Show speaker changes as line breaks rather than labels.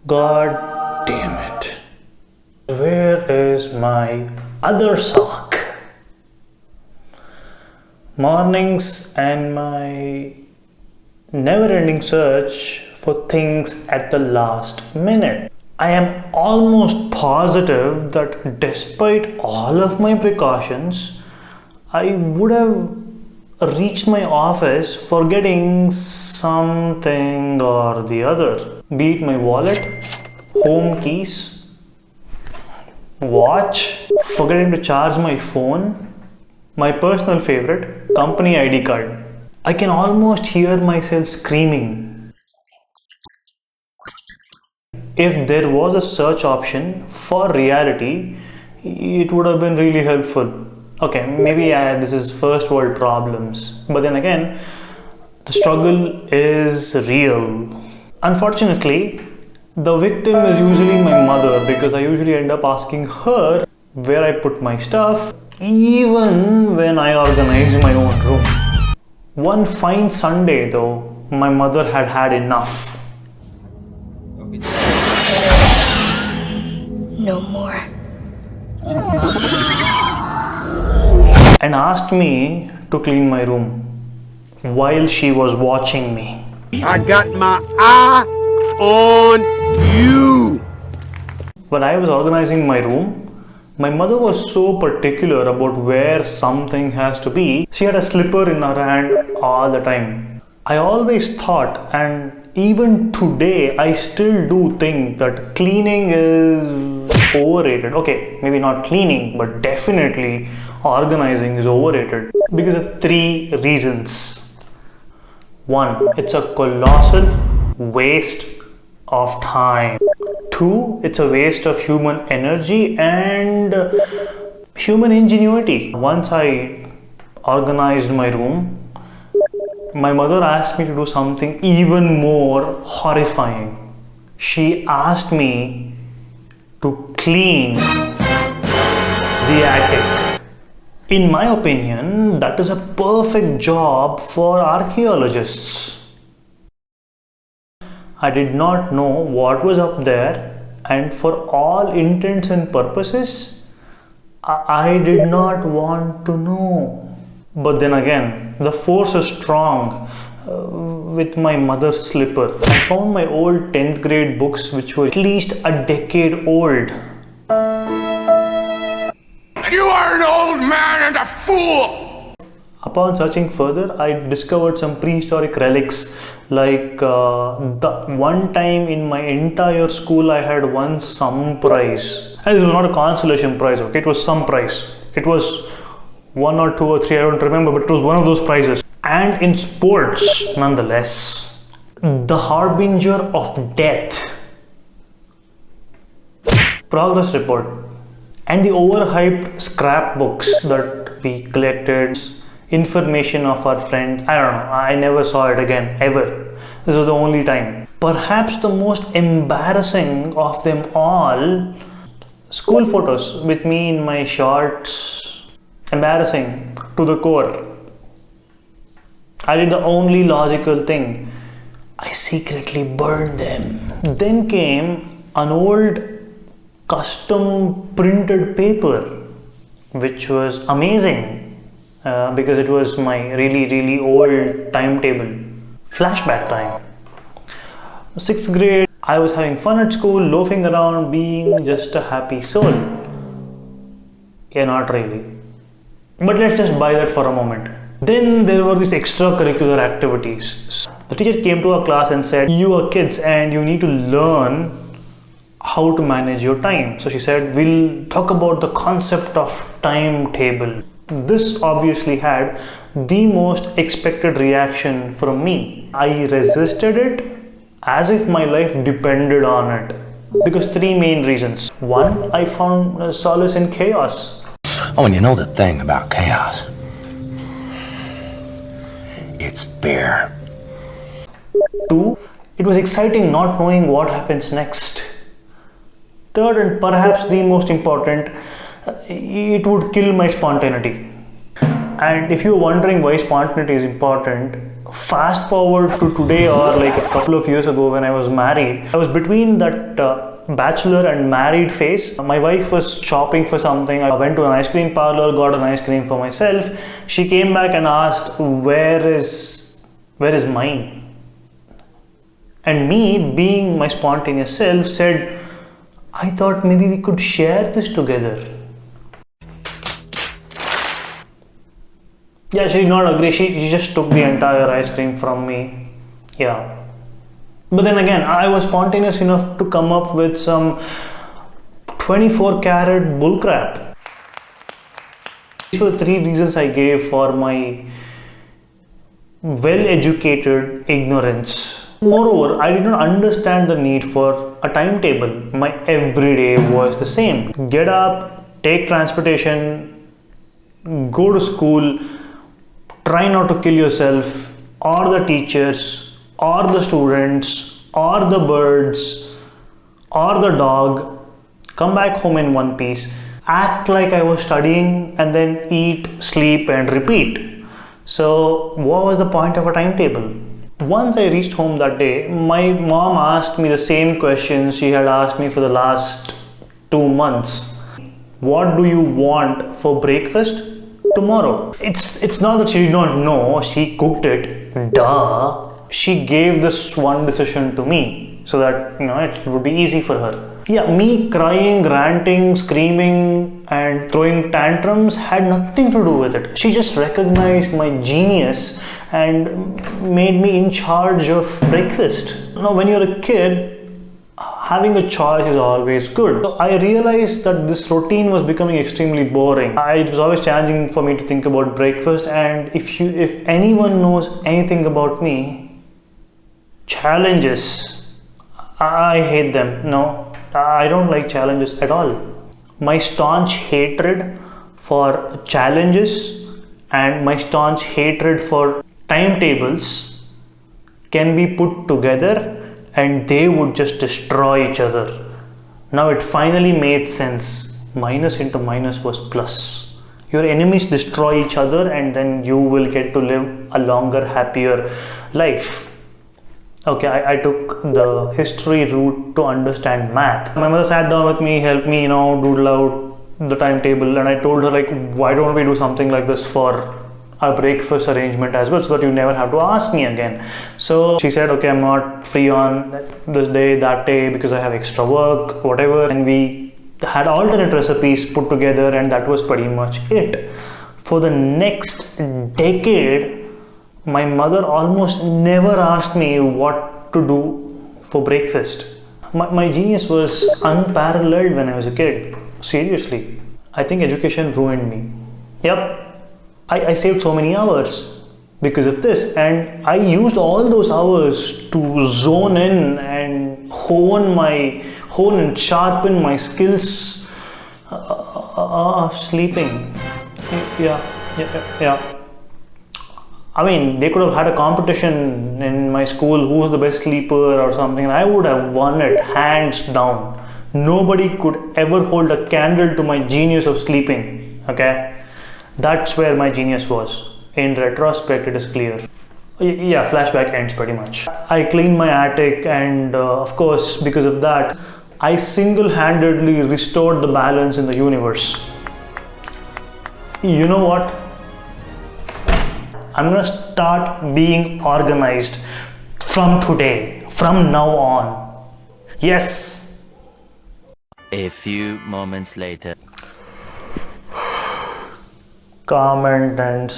God damn it. Where is my other sock? Mornings and my never-ending search for things at the last minute. I am almost positive that despite all of my precautions, I would have reached my office forgetting something or the other. Be it my wallet, home keys, watch, forgetting to charge my phone, my personal favorite, company ID card. I can almost hear myself screaming. If there was a search option for reality, it would have been really helpful. Okay, maybe this is first world problems, but then again, the struggle is real. Unfortunately, the victim is usually my mother because I usually end up asking her where I put my stuff, even when I organize my own room. One fine Sunday though, my mother had had enough.
No more.
And asked me to clean my room while she was watching me.
I got my eye on you.
When I was organizing my room, my mother was so particular about where something has to be. She had a slipper in her hand all the time. I always thought, and even today I still do think, that cleaning is overrated. Okay, maybe not cleaning, but definitely organizing is overrated because of three reasons. One, it's a colossal waste of time. Two, it's a waste of human energy and human ingenuity. Once I organized my room, my mother asked me to do something even more horrifying. She asked me to clean the attic. In my opinion, that is a perfect job for archaeologists. I did not know what was up there, and for all intents and purposes, I did not want to know. But then again, the force is strong with my mother's slipper. I found my old 10th grade books which were at least a decade old.
You are an old man and a fool.
Upon searching further, I discovered some prehistoric relics, like the one time in my entire school I had won some prize. And it was not a consolation prize, okay? It was some prize. It was 1 or 2 or 3, I don't remember, but it was one of those prizes. And in sports, nonetheless. The harbinger of death. Progress report. And the overhyped scrapbooks that we collected, information of our friends. I don't know, I never saw it again, ever. This was the only time. Perhaps the most embarrassing of them all, school photos with me in my shorts. Embarrassing to the core. I did the only logical thing. I secretly burned them. Then came an old custom printed paper, which was amazing because it was my really old timetable. Flashback time. 6th grade, I was having fun at school, loafing around, being just a happy soul. Yeah, not really. But let's just buy that for a moment. Then there were these extracurricular activities. The teacher came to our class and said, you are kids and you need to learn how to manage your time. So she said, we'll talk about the concept of timetable. This obviously had the most expected reaction from me. I resisted it as if my life depended on it. Because three main reasons. One, I found solace in chaos.
Oh, and you know the thing about chaos? It's beer.
Two, it was exciting not knowing what happens next. Third, and perhaps the most important, it would kill my spontaneity. And if you're wondering why spontaneity is important, Fast forward to today, or like a couple of years ago when I was married, I was between that bachelor and married phase. My wife was shopping for something. I went to an ice cream parlor, got an ice cream for myself. She came back and asked, where is mine? And me, being my spontaneous self, said, I thought maybe we could share this together. Yeah, she did not agree. She just took the entire ice cream from me. Yeah. But then again, I was spontaneous enough to come up with some 24 karat bullcrap. These were the 3 reasons I gave for my well-educated ignorance. Moreover, I did not understand the need for a timetable. My everyday was the same. Get up, take transportation, go to school, try not to kill yourself, or the teachers, or the students, or the birds, or the dog, come back home in one piece, act like I was studying, and then eat, sleep, and repeat. So, what was the point of a timetable? Once I reached home that day, my mom asked me the same questions she had asked me for the last 2 months. What do you want for breakfast tomorrow? It's not that she did not know, she cooked it. Duh. She gave this one decision to me so that it would be easy for her. Yeah, me crying, ranting, screaming and throwing tantrums had nothing to do with it. She just recognized my genius and made me in charge of breakfast. Now, when you're a kid, having a choice is always good. So I realized that this routine was becoming extremely boring. It was always challenging for me to think about breakfast, and if anyone knows anything about me, challenges, I hate them. No, I don't like challenges at all. My staunch hatred for challenges and my staunch hatred for timetables can be put together and they would just destroy each other. Now it finally made sense. Minus into minus was plus. Your enemies destroy each other and then you will get to live a longer, happier life. Okay, I took the history route to understand math. My mother sat down with me, helped me, doodle out the timetable, and I told her, like, why don't we do something like this for our breakfast arrangement as well, so that you never have to ask me again. So she said, okay, I'm not free on this day, that day, because I have extra work, whatever, and we had alternate recipes put together, and that was pretty much it. For the next decade, my mother almost never asked me what to do for breakfast. My genius was unparalleled when I was a kid. Seriously. I think education ruined me. Yep. I saved so many hours because of this, and I used all those hours to zone in and hone and sharpen my skills of sleeping. Yeah. I mean, they could have had a competition in my school, who's the best sleeper or something, and I would have won it hands down. Nobody could ever hold a candle to my genius of sleeping. Okay, that's where my genius was. In retrospect, it is clear. Yeah, flashback ends pretty much. I cleaned my attic, and of course, because of that, I single-handedly restored the balance in the universe. You know what? I'm gonna start being organized from today, from now on. Yes.
A few moments later.
Comment and